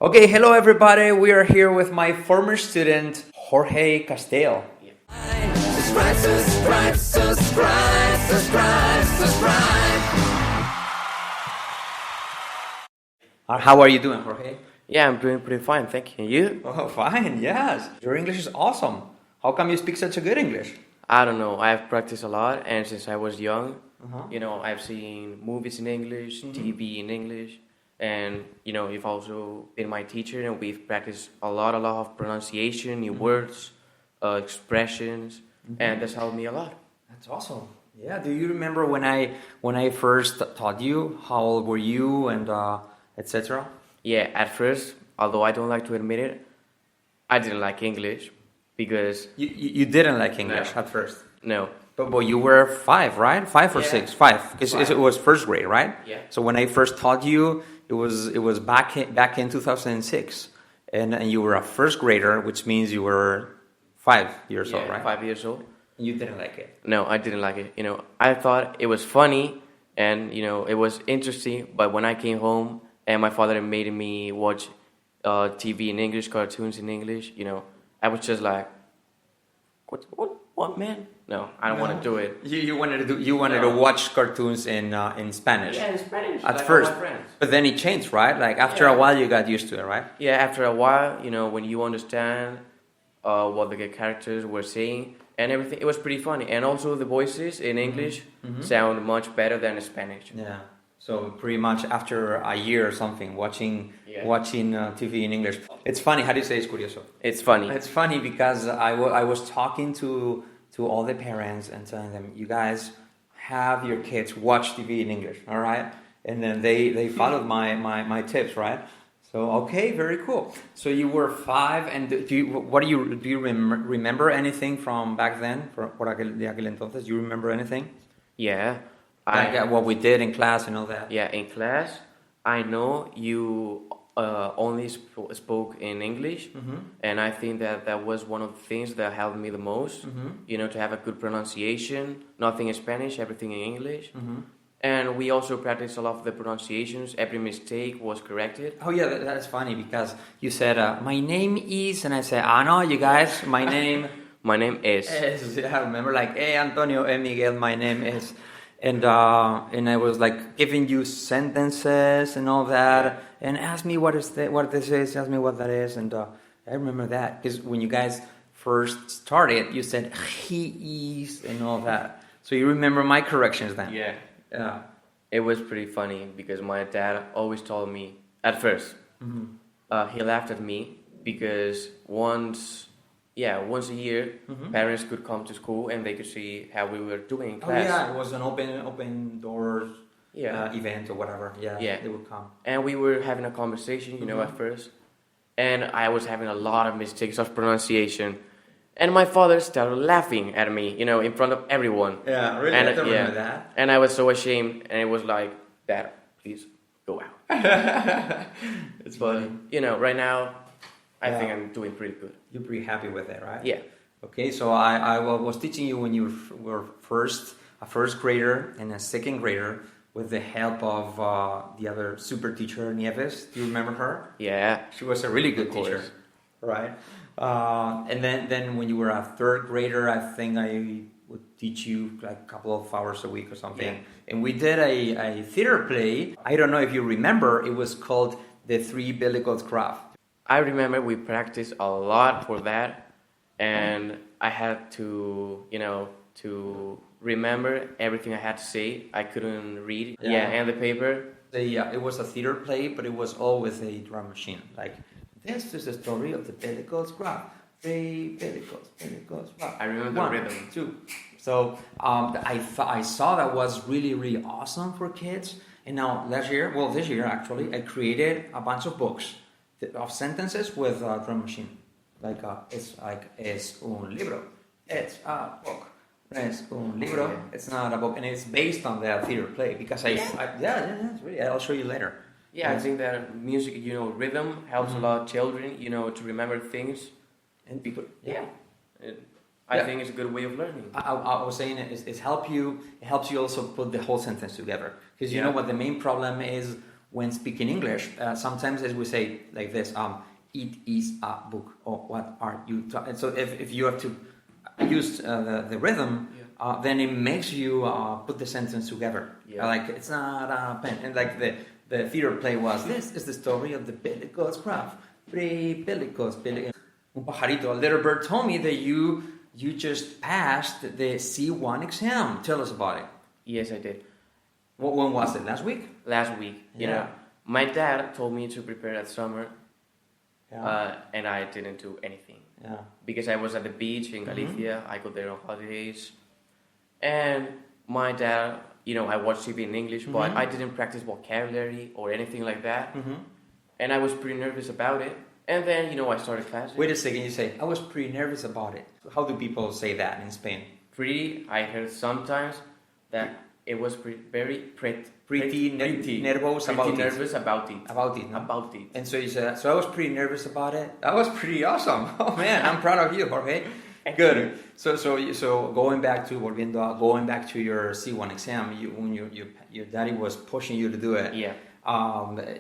Okay, hello everybody. We are here with my former student, Jorge Castel. Subscribe. How are you doing, Jorge? Yeah, I'm doing pretty fine, thank you. And you? Oh, fine, yes. Your English is awesome. How come you speak such a good English? I don't know. I've practiced a lot, and since I was young, I've seen movies in English, TV in English, and you've also been my teacher, and we've practiced a lot of pronunciation, new words, expressions, and that's helped me a lot. That's awesome. Yeah. Do you remember when I first taught you? How old were you, and etc.? Yeah. At first, although I don't like to admit it, I didn't like English because you didn't like English at first. No. But you were 5, right? 5 or 6? 5. Because it was first grade, right? Yeah. So when I first taught you, it was back in 2006, and you were a first grader, which means you were 5 years old, right? 5 years old. You didn't like it. No, I didn't like it. I thought it was funny and it was interesting. But when I came home and my father made me watch TV in English, cartoons in English, I was just like, what, man? No, I don't want to do it. You wanted to watch cartoons in Spanish. Yeah, in Spanish. At like first, all my friends. But then it changed, right? Like after a while, you got used to it, right? Yeah, after a while, when you understand what the characters were saying and everything, it was pretty funny. And also the voices in English sound much better than in Spanish. Yeah. So pretty much after a year or something, watching TV in English. It's funny. How do you say it's curioso? It's funny. It's funny because I was talking to all the parents and telling them, you guys have your kids watch TV in English, all right? And then they followed my tips, right? So okay, very cool. So you were 5, and do you remember anything from back then? Por aquel entonces, do you remember anything? Yeah. Like what we did in class and all that. Yeah, in class, I know you only spoke in English, and I think that was one of the things that helped me the most. To have a good pronunciation, nothing in Spanish, everything in English. And we also practiced a lot of the pronunciations. Every mistake was corrected. Oh yeah, that's funny because you said my name is, and I said, no, you guys, my name is. Yeah, I remember, like, hey Antonio, hey Miguel, my name is. And I was like giving you sentences and all that, and ask me what this is, ask me what that is, and I remember that because when you guys first started, you said he is and all that. So you remember my corrections then? Yeah. Yeah. It was pretty funny because my dad always told me at first. He laughed at me because once a year, parents could come to school and they could see how we were doing in class. Oh yeah, it was an open doors event or whatever. Yeah, they would come. And we were having a conversation, at first. And I was having a lot of mistakes of pronunciation. And my father started laughing at me, in front of everyone. Yeah, really? And, I don't remember that. And I was so ashamed, and it was like, Dad, please, go out. It's funny. Right now, I think I'm doing pretty good. You're pretty happy with it, right? Yeah. Okay, so I was teaching you when you were a first grader and a second grader with the help of the other super teacher, Nieves. Do you remember her? Yeah. She was a really good teacher, right? And then when you were a third grader, I think I would teach you like a couple of hours a week or something. Yeah. And we did a theater play. I don't know if you remember, it was called The Three Billigos Craft. I remember we practiced a lot for that, and I had to remember everything I had to say. I couldn't read. And the paper. It was a theater play, but it was all with a drum machine. Like, this is the story of the Billigos Craft. 3 Billigos Craft. I remember the rhythm. 2. So I saw that was really, really awesome for kids. And now this year actually, I created a bunch of books of sentences with a drum machine. Es un libro. It's a book. Es un libro. It's not a book. And it's based on that theater play because it's really, I'll show you later. Yeah, I think that music, rhythm helps a lot of children, to remember things. And people, I think it's a good way of learning. I was saying it helps you also put the whole sentence together. Because you know what the main problem is when speaking English, sometimes as we say like this, it is a book, or what are you talking? So if you have to use the rhythm, then it makes you put the sentence together. Like it's not a pen. And like the theater play was, this is the story of the Billy Goat's Craft. Billy Goats, Un pajarito, a little bird told me that you just passed the C1 exam. Tell us about it. Yes, I did. When was it? Last week? Last week. You know, my dad told me to prepare that summer, and I didn't do anything. Yeah. Because I was at the beach in Galicia. I go there on holidays, and my dad, you know, I watched TV in English, but I didn't practice vocabulary or anything like that, and I was pretty nervous about it. And then, you know, I started classes. Wait a second, you say, I was pretty nervous about it. How do people say that in Spain? I heard sometimes that it was Pretty nervous about it. About it. And so you said, so I was pretty nervous about it. That was pretty awesome. Oh man, I'm proud of you, Jorge. Good. So going back to your C1 exam, when your daddy was pushing you to do it. Yeah.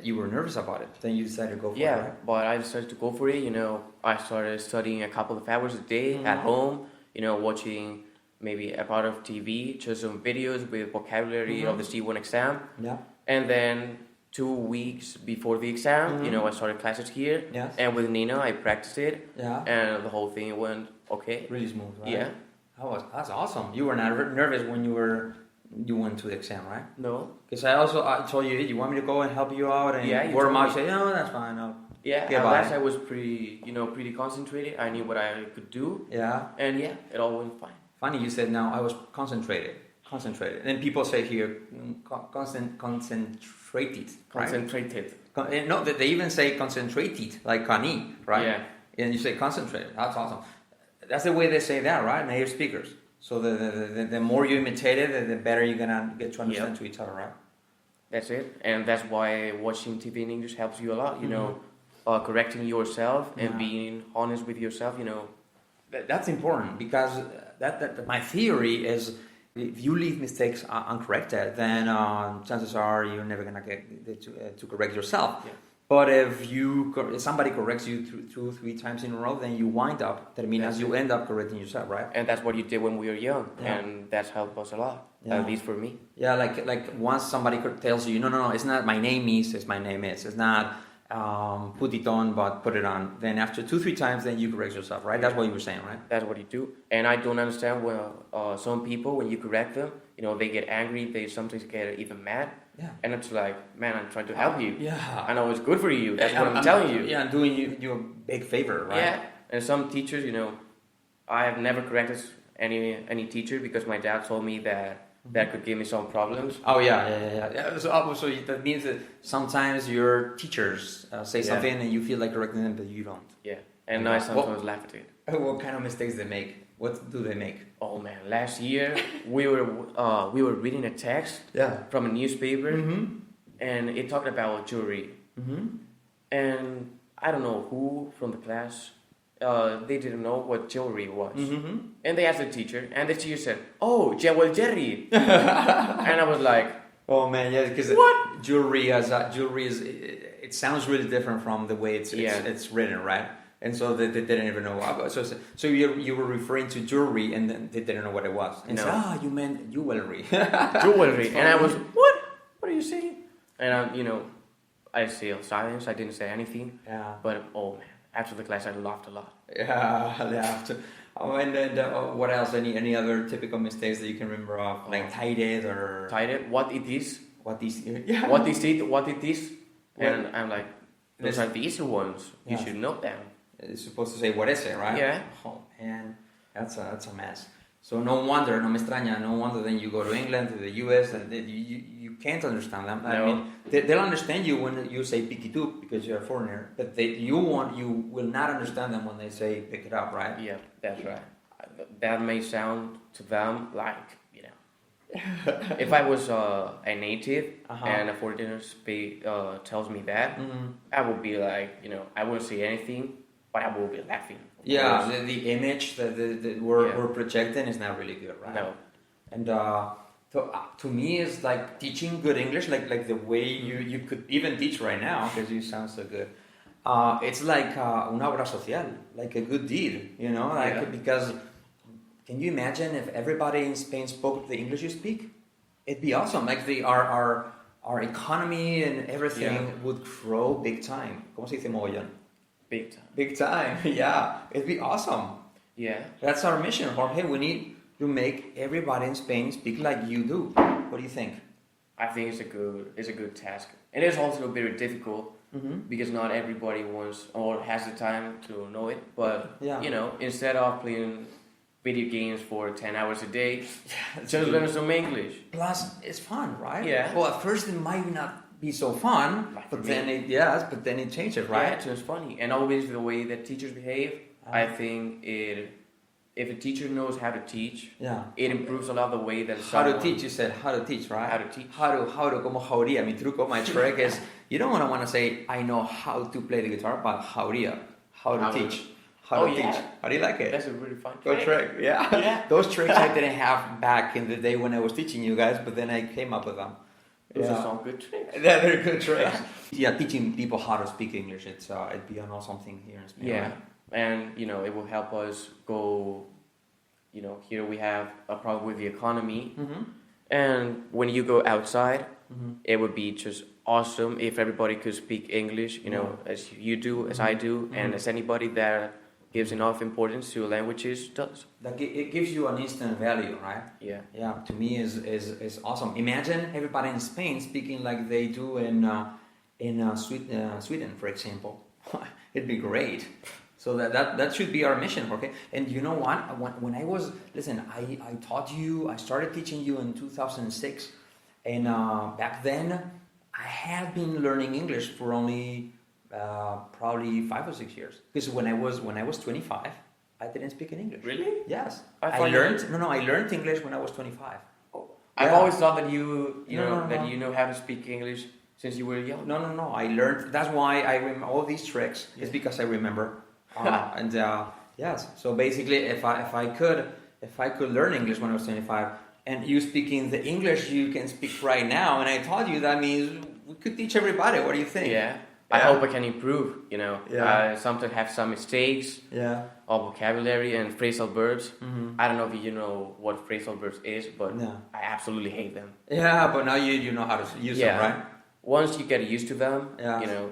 You were nervous about it. Then you decided to go for it. Yeah, Right? but I decided to go for it. You know, I started studying a couple of hours a day at home. You know, watching maybe a part of TV, just some videos with vocabulary of the C1 exam. Yeah. And then 2 weeks before the exam, you know, I started classes here. Yes. And with Nina, I practiced it. Yeah. And the whole thing went okay. Really smooth, right? Yeah. That's awesome. You were not nervous when you went to the exam, right? No. Because I told you, you want me to go and help you out, and you word told mouth me. say, no, that's fine. No. Yeah, Get at by. last I was pretty concentrated. I knew what I could do. Yeah. And yeah, it all went fine. Funny, you said now I was concentrated. And people say here, concentrated. Right? Concentrated. No, they even say concentrated, like kani, right? Yeah. And you say concentrated. That's awesome. That's the way they say that, right? Native speakers. So the more you imitate it, the better you're gonna get to understand to each other, right? That's it. And that's why watching TV in English helps you a lot, you know, correcting yourself and being honest with yourself, you know. That's important, because that my theory is, if you leave mistakes uncorrected, then chances are you're never gonna get to correct yourself. Yeah. But if somebody corrects you 2-3 times in a row, then you wind up. That means you end up correcting yourself, right? And that's what you did when we were young, and that's helped us a lot. At least for me. Yeah, like once somebody tells you, no, it's not my name is, it's my name is. It's not put it on, but put it on. Then after 2-3 times, then you correct yourself, right? That's what you were saying, right? That's what you do. And I don't understand when some people, when you correct them, you know, they get angry. They sometimes get even mad. Yeah. And it's like, man, I'm trying to help you. Yeah. I know it's good for you. That's what I'm telling you. Yeah, I'm doing you a big favor, right? Yeah. And some teachers, you know, I have never corrected any teacher because my dad told me that could give me some problems. Oh yeah. So that means that sometimes your teachers say something and you feel like correcting them, but you don't. Yeah. And I sometimes laugh at it. What kind of mistakes they make? What do they make? Oh man, last year we were reading a text from a newspaper, and it talked about jewelry. And I don't know who from the class, they didn't know what jewelry was. And they asked the teacher, and the teacher said, "Oh, jewelry." And I was like, "Oh man, yeah," because what? Jewelry is it sounds really different from the way it's written, right? And so they didn't even know. So you were referring to jewelry, and then they didn't know what it was. And you meant jewelry. Jewelry. And I was, what? What are you saying? And I still silence. I didn't say anything. Yeah. But oh man, after the class, I laughed a lot. Yeah, I laughed. Oh, and then what else? Any other typical mistakes that you can remember of, like tied it? What it is? What is? Yeah. What is it? What it is? And I'm like, those are the easy ones. You should know them. It's supposed to say what is it, right? Yeah. Oh man, that's a mess. So no wonder then you go to England, to the US, and you can't understand them. No. I mean, they'll understand you when you say pick it up because you're a foreigner, but you will not understand them when they say pick it up, right? Yeah, that's right. That may sound to them like, if I was a native and a foreigner tells me that, I would be like, I wouldn't say anything. But I will be laughing. Yeah, the image that we're projecting is not really good, right? No. And to me, it's like teaching good English, like the way you could even teach right now, because you sound so good. It's like una obra social, like a good deed, you know, because can you imagine if everybody in Spain spoke the English you speak? It'd be awesome. Like our economy and everything would grow big time. ¿Cómo se dice mogollón? Big time. Big time, yeah. It'd be awesome. Yeah. That's our mission, Jorge. We need to make everybody in Spain speak like you do. What do you think? I think it's a good task. It is also very difficult because not everybody wants or has the time to know it. But you know, instead of playing video games for 10 hours a day, just learn some English. Plus, it's fun, right? Yeah. Well, at first it might not be so fun, but then it changes, right? Yeah, it's just funny. And always the way that teachers behave, I think if a teacher knows how to teach, it improves a lot the way that how to teach, you said how to teach, right? How to teach. How to, como jauría. Mi truco, my trick is, you don't want to say, I know how to play the guitar, but jauría, how to teach. How to teach. How do you like it? That's a really fun trick. Good trick, yeah. Those tricks I didn't have back in the day when I was teaching you guys, but then I came up with them. Those are some good tricks. They're good tricks. Teaching people how to speak English, it'd be an awesome thing here in Spain. Yeah, right? and you know, it will help us go. You know, here we have a problem with the economy, and when you go outside, it would be just awesome if everybody could speak English. You know, as you do, as I do, and as anybody that gives enough importance to languages does. Like it gives you an instant value, right? Yeah. Yeah. To me, is awesome. Imagine everybody in Spain speaking like they do in Sweden, for example. It'd be great. So that should be our mission, okay? And you know what? When I was I taught you. I started teaching you in 2006, and back then I had been learning English for only probably 5 or 6 years. Because when I was 25, I didn't speak in English. Really? Yes. I learned English when I was 25. Oh. I've always thought that you know how to speak English since you were young. No. I learned. That's why I remember all these tricks. It's because I remember. Yes. So basically, if I could learn English when I was 25, and you speaking the English you can speak right now, and I taught you, that means we could teach everybody. What do you think? Yeah. I hope I can improve, you know. Sometimes have some mistakes. Yeah. Of vocabulary and phrasal verbs. I don't know if you know what phrasal verbs is, but I absolutely hate them. Yeah, but now you know how to use them, right? Once you get used to them, you know,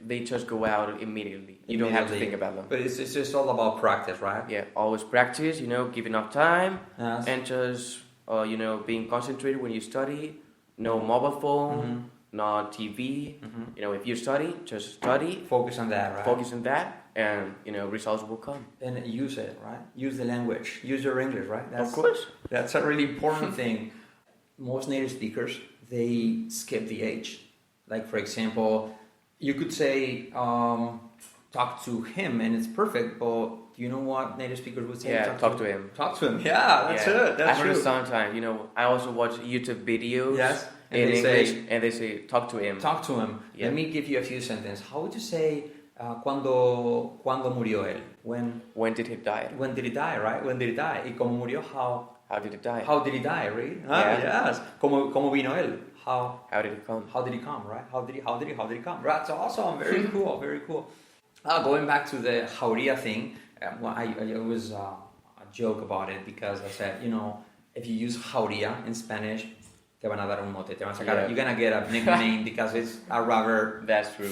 they just go out immediately. You don't have to think about them. But it's just all about practice, right? Yeah, always practice, you know, give enough time, and just, you know, being concentrated when you study. No mobile phone. Not TV. You know, if you study, just study. Focus on that, right? Focus on that, and you know, results will come. And use it, right? Use the language. Use your English, right? Of course. That's a really important thing. Most native speakers, they skip the H. Like, for example, you could say, talk to him, and it's perfect, but do you know what native speakers would say? Yeah, talk to him. Talk to him, yeah, that's it. That's I heard it sometimes, you know, I also watch YouTube videos. Yes. In English, and they say, talk to him. Talk to him. Yeah. Let me give you a few sentences. How would you say, cuando murió él? When did he die? When did he die, right? When did he die? Y cómo murió, how did he die? How did he die, right? Yes. Cómo vino él? How did he come? How did he come, right? How did he come? Right, that's awesome. Very cool, very cool. Going back to the jauría thing, I always a joke about it because I said, you know, if you use jauría in Spanish, te van a dar un mote, te van a sacar. You're gonna get a nickname because it's a rather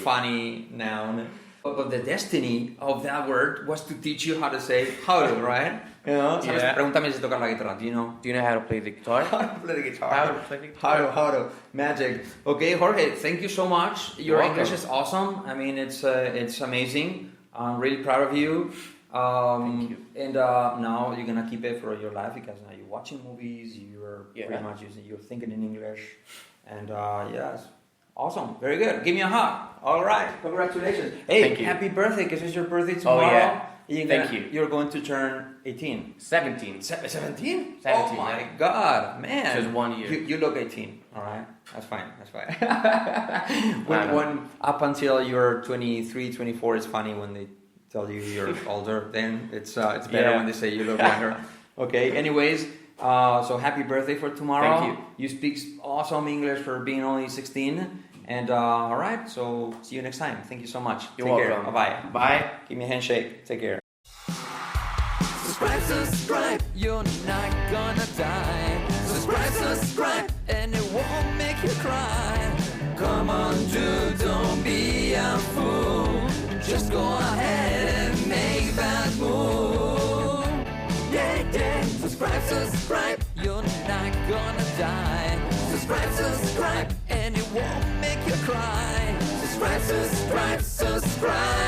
funny noun. But the destiny of that word was to teach you how to say how to, right? You know? Pregúntame si tocar la guitarra. Do you know how to play the guitar? How to play the guitar. How to. Magic. Okay, Jorge, thank you so much. Your English is awesome. I mean, it's amazing. I'm really proud of you. Thank you. And now you're gonna keep it for your life because now you're watching movies. You're pretty much you're thinking in English, and yes, awesome, very good. Give me a hug. All right, congratulations. Hey, happy birthday! Because it's your birthday tomorrow. Oh yeah. Thank you. You're going to turn 18. 17. 17? Oh my God, man! Just 1 year. You look 18. All right, that's fine. when up until you're 23, 24, it's funny when they tell you you're older, then it's better when they say you look younger. Okay, anyways, So happy birthday for tomorrow. Thank you. You speak awesome English for being only 16. And all right, so see you next time. Thank you so much. You're Take welcome. care. Bye-bye. Bye. Give me a handshake. Take care. Subscribe, you're not gonna die. Subscribe, and it won't make you cry. Come on, dude, don't be a fool. Just go ahead and make that move. Yeah, subscribe, you're not gonna die. Subscribe, and it won't make you cry. Subscribe.